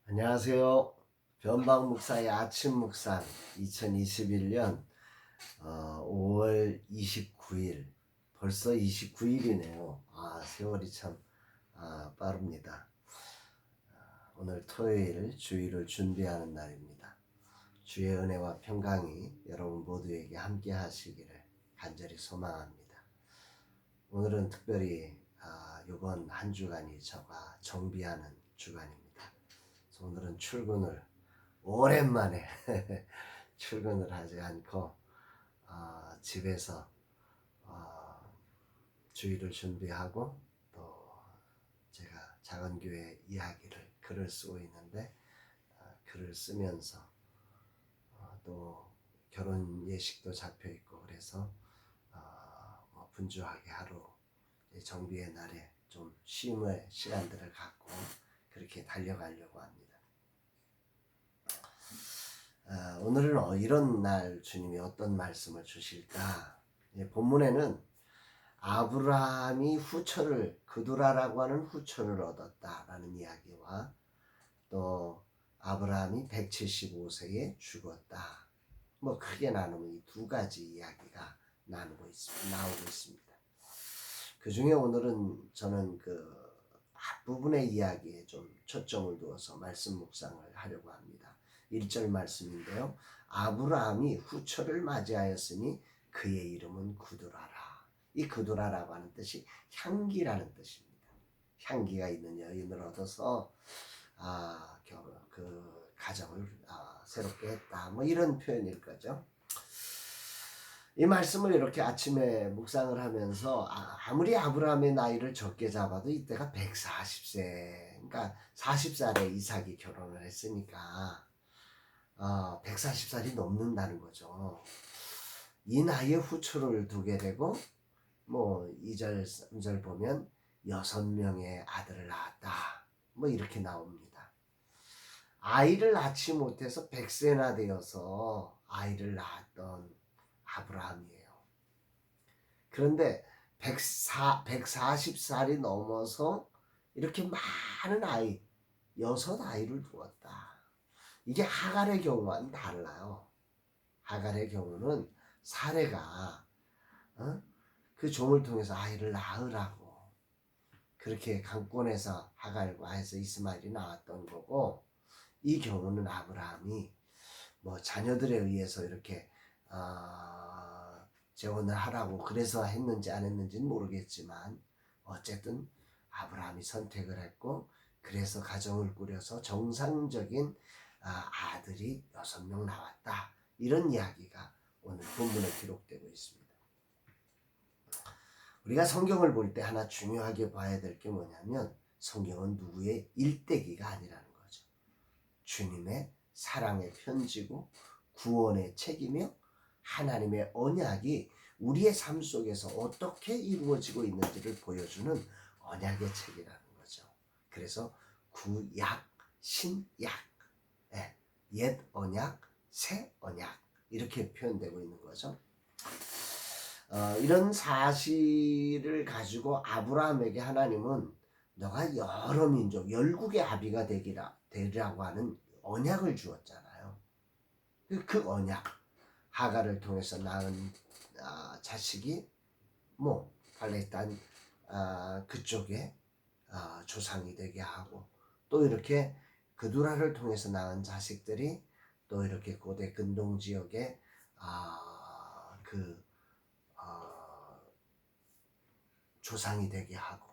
안녕하세요. 변방 목사의 아침 묵상 2021년 5월 29일 벌써 29일이네요. 세월이 참 빠릅니다. 오늘 토요일 주일을 준비하는 날입니다. 주의 은혜와 평강이 여러분 모두에게 함께 하시기를 간절히 소망합니다. 오늘은 특별히 이번 한 주간이 저가 정비하는 주간입니다. 오늘은 출근을 오랜만에 출근을 하지 않고 집에서 주일을 준비하고 또 제가 작은 교회 이야기를 글을 쓰고 있는데 글을 쓰면서 또 결혼 예식도 잡혀 있고 그래서 분주하게 하루 정비의 날에 좀 쉼의 시간들을 갖고 그렇게 달려가려고 합니다. 오늘은 이런 날 주님이 어떤 말씀을 주실까? 본문에는 아브라함이 후처를 그두라라고 하는 후처를 얻었다라는 이야기와 또 아브라함이 175세에 죽었다. 크게 나누면 이 두 가지 이야기가 나오고 있습니다. 그 중에 오늘은 저는 그 앞부분의 이야기에 좀 초점을 두어서 말씀 묵상을 하려고 합니다. 1절 말씀인데요. 아브라함이 후처를 맞이하였으니 그의 이름은 그두라라. 이 그두라라고 하는 뜻이 향기라는 뜻입니다. 향기가 있는 여인을 얻어서 그 가정을 새롭게 했다. 이런 표현일 거죠. 이 말씀을 이렇게 아침에 묵상을 하면서 아무리 아브라함의 나이를 적게 잡아도 이때가 140세, 그러니까 40살에 이삭이 결혼을 했으니까 140살이 넘는다는 거죠. 이 나이에 후처를 두게 되고 2절 3절 보면 6명의 아들을 낳았다. 이렇게 나옵니다. 아이를 낳지 못해서 100세나 되어서 아이를 낳았던 아브라함이에요. 그런데 140살이 넘어서 이렇게 많은 아이, 6아이를 두었다. 이게 하갈의 경우와는 달라요. 하갈의 경우는 사레가 그 종을 통해서 아이를 낳으라고 그렇게 강권해서 하갈과 해서 이스마엘이 나왔던 거고, 이 경우는 아브라함이 자녀들에 의해서 이렇게 재혼을 하라고 그래서 했는지 안 했는지는 모르겠지만 어쨌든 아브라함이 선택을 했고 그래서 가정을 꾸려서 정상적인 아들이 6명 나왔다. 이런 이야기가 오늘 본문에 기록되고 있습니다. 우리가 성경을 볼 때 하나 중요하게 봐야 될 게 뭐냐면 성경은 누구의 일대기가 아니라는 거죠. 주님의 사랑의 편지고 구원의 책이며 하나님의 언약이 우리의 삶 속에서 어떻게 이루어지고 있는지를 보여주는 언약의 책이라는 거죠. 그래서 구약, 신약, 옛 언약, 새 언약 이렇게 표현되고 있는 거죠. 이런 사실을 가지고 아브라함에게 하나님은 너가 여러 민족, 열국의 아비가 되리라고 하는 언약을 주었잖아요. 그 언약, 하갈을 통해서 낳은 자식이 팔레스타인 그쪽에 조상이 되게 하고 또 이렇게 그두라를 통해서 낳은 자식들이 또 이렇게 고대 근동 지역에 조상이 되게 하고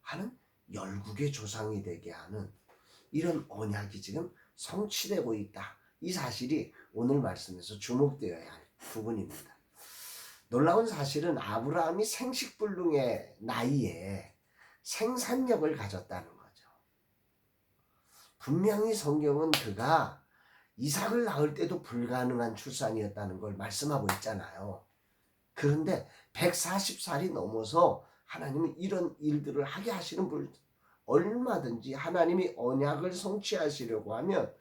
하는 열국의 조상이 되게 하는 이런 언약이 지금 성취되고 있다. 이 사실이 오늘 말씀에서 주목되어야 할 부분입니다. 놀라운 사실은 아브라함이 생식불능의 나이에 생산력을 가졌다는 거죠. 분명히 성경은 그가 이삭을 낳을 때도 불가능한 출산이었다는 걸 말씀하고 있잖아요. 그런데 140살이 넘어서 하나님은 이런 일들을 하게 하시는 분, 얼마든지 하나님이 언약을 성취하시려고 하면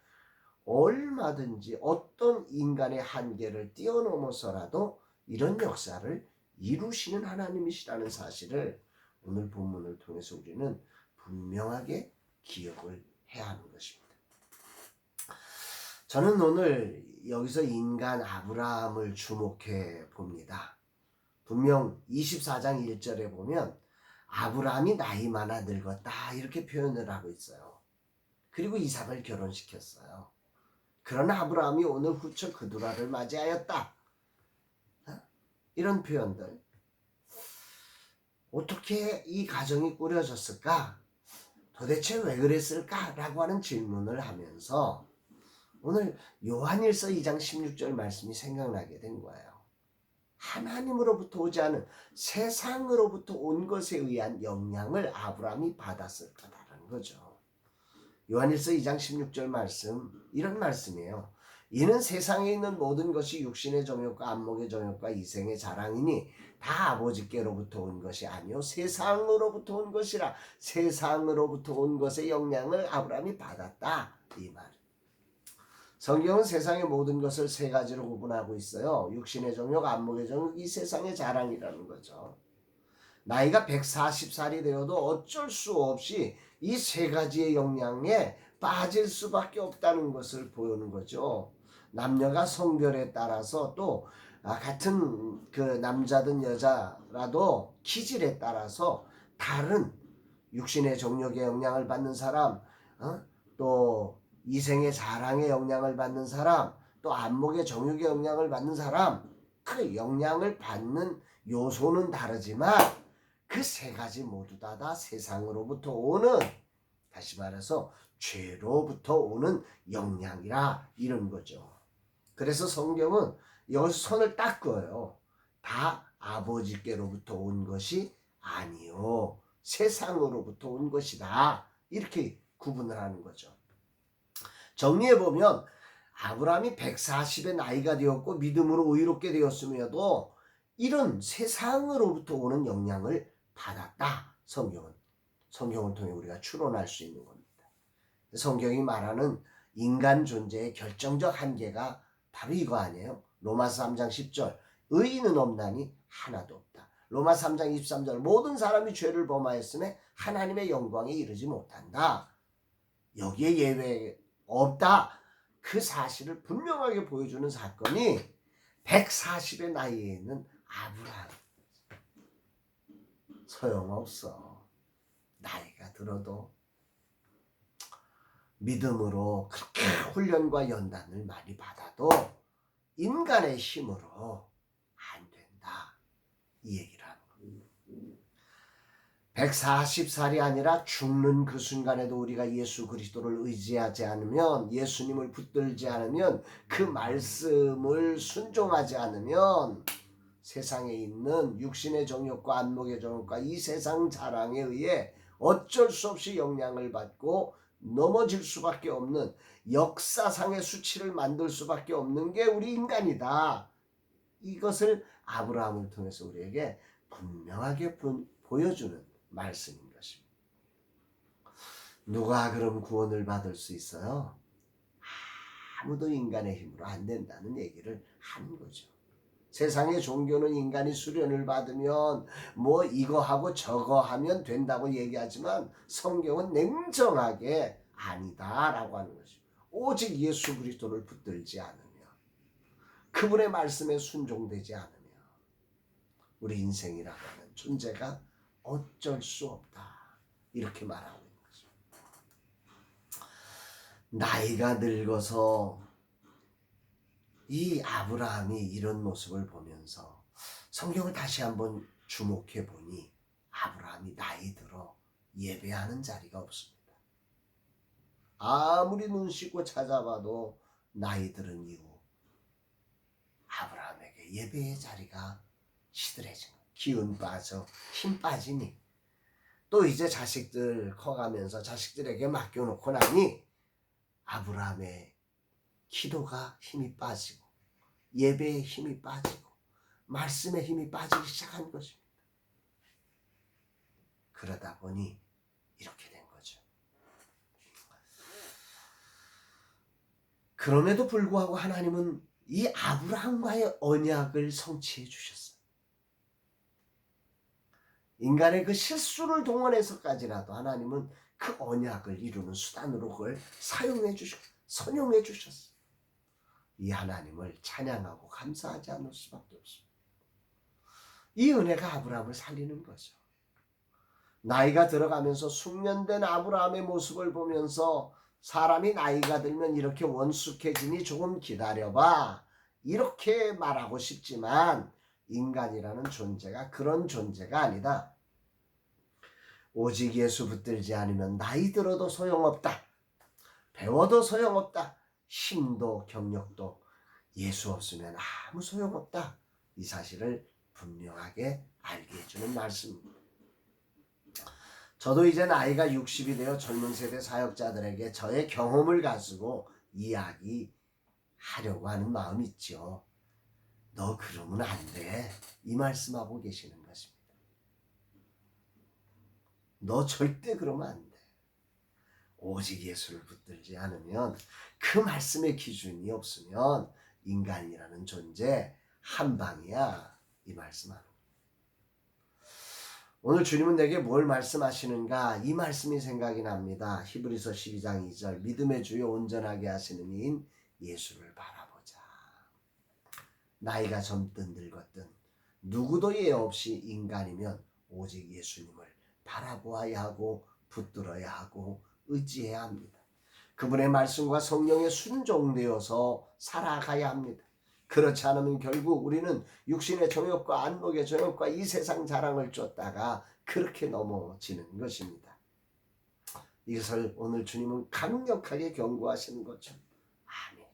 얼마든지 어떤 인간의 한계를 뛰어넘어서라도 이런 역사를 이루시는 하나님이시라는 사실을 오늘 본문을 통해서 우리는 분명하게 기억을 해야 하는 것입니다. 저는 오늘 여기서 인간 아브라함을 주목해 봅니다. 분명 24장 1절에 보면 아브라함이 나이 많아 늙었다 이렇게 표현을 하고 있어요. 그리고 이삭을 결혼시켰어요. 그러나 아브라함이 오늘 후처 그두라를 맞이하였다. 이런 표현들. 어떻게 이 가정이 꾸려졌을까? 도대체 왜 그랬을까? 라고 하는 질문을 하면서 오늘 요한일서 2장 16절 말씀이 생각나게 된 거예요. 하나님으로부터 오지 않은 세상으로부터 온 것에 의한 영향을 아브라함이 받았을 거다라는 거죠. 요한일서 2장 16절 말씀, 이런 말씀이에요. 이는 세상에 있는 모든 것이 육신의 정욕과 안목의 정욕과 이생의 자랑이니 다 아버지께로부터 온 것이 아니요 세상으로부터 온 것이라. 세상으로부터 온 것의 영향을 아브라함이 받았다, 이 말. 성경은 세상의 모든 것을 세 가지로 구분하고 있어요. 육신의 정욕, 안목의 정욕, 이 세상의 자랑이라는 거죠. 나이가 140살이 되어도 어쩔 수 없이 이 세 가지의 영향에 빠질 수밖에 없다는 것을 보여주는 거죠. 남녀가 성별에 따라서 또 같은 그 남자든 여자라도 기질에 따라서 다른 육신의 정욕의 영향을 받는 사람, 또 이생의 자랑의 영향을 받는 사람, 또 안목의 정욕의 영향을 받는 사람, 그 영향을 받는 요소는 다르지만 그 세 가지 모두 다 세상으로부터 오는, 다시 말해서 죄로부터 오는 영향이라 이런 거죠. 그래서 성경은 여기서 손을 딱 그어요. 다 아버지께로부터 온 것이 아니요 세상으로부터 온 것이다. 이렇게 구분을 하는 거죠. 정리해보면 아브라함이 140의 나이가 되었고 믿음으로 의롭게 되었음에도 이런 세상으로부터 오는 영향을 받았다. 성경을 통해 우리가 추론할 수 있는 겁니다. 성경이 말하는 인간 존재의 결정적 한계가 바로 이거 아니에요? 로마서 3장 10절 의인은 없나니 하나도 없다. 로마서 3장 23절 모든 사람이 죄를 범하였으며 하나님의 영광에 이르지 못한다. 여기에 예외 없다. 그 사실을 분명하게 보여주는 사건이 140의 나이에 있는 아브라함. 소용없어. 나이가 들어도 믿음으로 그렇게 훈련과 연단을 많이 받아도 인간의 힘으로 안 된다. 이 얘기를 하는 겁니다. 140살이 아니라 죽는 그 순간에도 우리가 예수 그리스도를 의지하지 않으면, 예수님을 붙들지 않으면, 그 말씀을 순종하지 않으면 세상에 있는 육신의 정욕과 안목의 정욕과 이 세상 자랑에 의해 어쩔 수 없이 영향을 받고 넘어질 수밖에 없는, 역사상의 수치를 만들 수밖에 없는 게 우리 인간이다. 이것을 아브라함을 통해서 우리에게 분명하게 보여주는 말씀인 것입니다. 누가 그럼 구원을 받을 수 있어요? 아무도 인간의 힘으로 안 된다는 얘기를 하는 거죠. 세상의 종교는 인간이 수련을 받으면 뭐 이거 하고 저거 하면 된다고 얘기하지만 성경은 냉정하게 아니다라고 하는 것이죠. 오직 예수 그리스도를 붙들지 않으며 그분의 말씀에 순종되지 않으며 우리 인생이라고 하는 존재가 어쩔 수 없다. 이렇게 말하고 있는 거죠. 나이가 늙어서 이 아브라함이 이런 모습을 보면서 성경을 다시 한번 주목해 보니 아브라함이 나이 들어 예배하는 자리가 없습니다. 아무리 눈 씻고 찾아봐도 나이 들은 이후 아브라함에게 예배의 자리가 시들해진 거예요. 기운 빠져 힘 빠지니 또 이제 자식들 커가면서 자식들에게 맡겨놓고 나니 아브라함의 기도가 힘이 빠지고 예배의 힘이 빠지고 말씀의 힘이 빠지기 시작한 것입니다. 그러다 보니 이렇게 된 거죠. 그럼에도 불구하고 하나님은 이 아브라함과의 언약을 성취해 주셨어요. 인간의 그 실수를 동원해서까지라도 하나님은 그 언약을 이루는 수단으로 그걸 사용해 주셨고 선용해 주셨어요. 이 하나님을 찬양하고 감사하지 않을 수밖에 없습니다. 이 은혜가 아브라함을 살리는 거죠. 나이가 들어가면서 숙련된 아브라함의 모습을 보면서 사람이 나이가 들면 이렇게 원숙해지니 조금 기다려봐, 이렇게 말하고 싶지만 인간이라는 존재가 그런 존재가 아니다. 오직 예수 붙들지 않으면 나이 들어도 소용없다. 배워도 소용없다. 힘도 경력도 예수 없으면 아무 소용없다. 이 사실을 분명하게 알게 해주는 말씀입니다. 저도 이제 나이가 60이 되어 젊은 세대 사역자들에게 저의 경험을 가지고 이야기하려고 하는 마음이 있죠. 너 그러면 안 돼. 이 말씀하고 계시는 것입니다. 너 절대 그러면 안 돼. 오직 예수를 붙들지 않으면, 그 말씀의 기준이 없으면 인간이라는 존재 한 방이야. 이 말씀하는. 오늘 주님은 내게 뭘 말씀하시는가, 이 말씀이 생각이 납니다. 히브리서 12장 2절, 믿음의 주요 온전하게 하시는 이인 예수를 바라보자. 나이가 젊든 늙었든 누구도 예 없이 인간이면 오직 예수님을 바라보아야 하고 붙들어야 하고 의지해야 합니다. 그분의 말씀과 성령에 순종되어서 살아가야 합니다. 그렇지 않으면 결국 우리는 육신의 정욕과 안목의 정욕과 이 세상 자랑을 쫓다가 그렇게 넘어지는 것입니다. 이것을 오늘 주님은 강력하게 경고하시는 거죠. 아멘.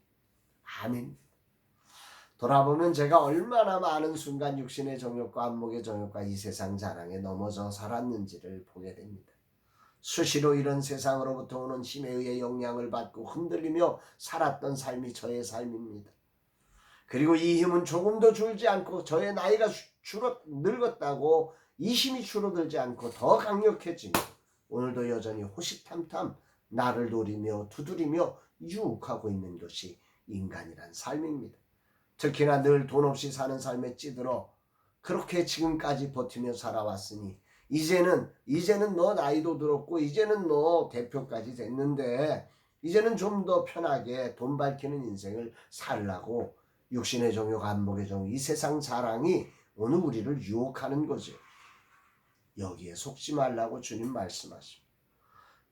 아멘. 돌아보면 제가 얼마나 많은 순간 육신의 정욕과 안목의 정욕과 이 세상 자랑에 넘어져 살았는지를 보게 됩니다. 수시로 이런 세상으로부터 오는 힘에 의해 영향을 받고 흔들리며 살았던 삶이 저의 삶입니다. 그리고 이 힘은 조금도 줄지 않고 저의 나이가 늙었다고 이 힘이 줄어들지 않고 더 강력해지며 오늘도 여전히 호시탐탐 나를 노리며 두드리며 유혹하고 있는 것이 인간이란 삶입니다. 특히나 늘 돈 없이 사는 삶에 찌들어 그렇게 지금까지 버티며 살아왔으니 이제는 너 나이도 들었고 이제는 너 대표까지 됐는데 이제는 좀 더 편하게 돈 밝히는 인생을 살라고 육신의 정욕, 안목의 정욕, 이 세상 자랑이 오늘 우리를 유혹하는 거죠. 여기에 속지 말라고 주님 말씀하십니다.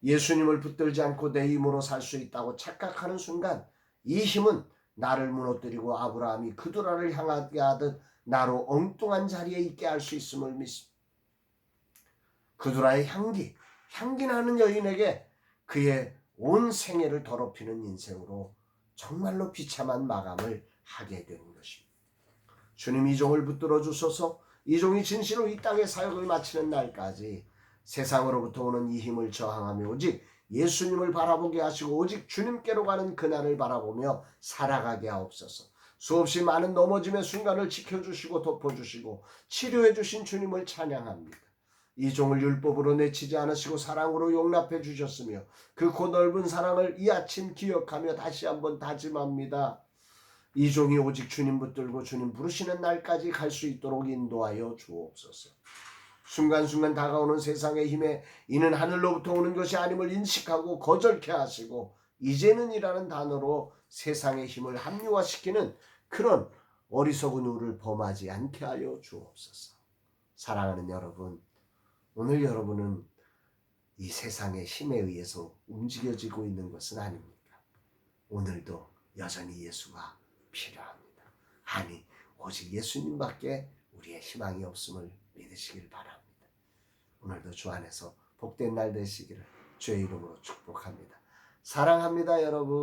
예수님을 붙들지 않고 내 힘으로 살 수 있다고 착각하는 순간 이 힘은 나를 무너뜨리고 아브라함이 그두라를 향하게 하듯 나로 엉뚱한 자리에 있게 할 수 있음을 믿습니다. 그두라의 향기 나는 여인에게 그의 온 생애를 더럽히는 인생으로 정말로 비참한 마감을 하게 되는 것입니다. 주님 이 종을 붙들어 주소서. 이 종이 진실로 이 땅의 사역을 마치는 날까지 세상으로부터 오는 이 힘을 저항하며 오직 예수님을 바라보게 하시고 오직 주님께로 가는 그날을 바라보며 살아가게 하옵소서. 수없이 많은 넘어짐의 순간을 지켜주시고 덮어주시고 치료해 주신 주님을 찬양합니다. 이 종을 율법으로 내치지 않으시고 사랑으로 용납해 주셨으며 그 고넓은 사랑을 이 아침 기억하며 다시 한번 다짐합니다. 이 종이 오직 주님 붙들고 주님 부르시는 날까지 갈 수 있도록 인도하여 주옵소서. 순간순간 다가오는 세상의 힘에 이는 하늘로부터 오는 것이 아님을 인식하고 거절케 하시고 이제는이라는 단어로 세상의 힘을 합리화시키는 그런 어리석은 우를 범하지 않게 하여 주옵소서. 사랑하는 여러분, 오늘 여러분은 이 세상의 힘에 의해서 움직여지고 있는 것은 아닙니까? 오늘도 여전히 예수가 필요합니다. 아니, 오직 예수님밖에 우리의 희망이 없음을 믿으시길 바랍니다. 오늘도 주 안에서 복된 날 되시기를 주의 이름으로 축복합니다. 사랑합니다, 여러분.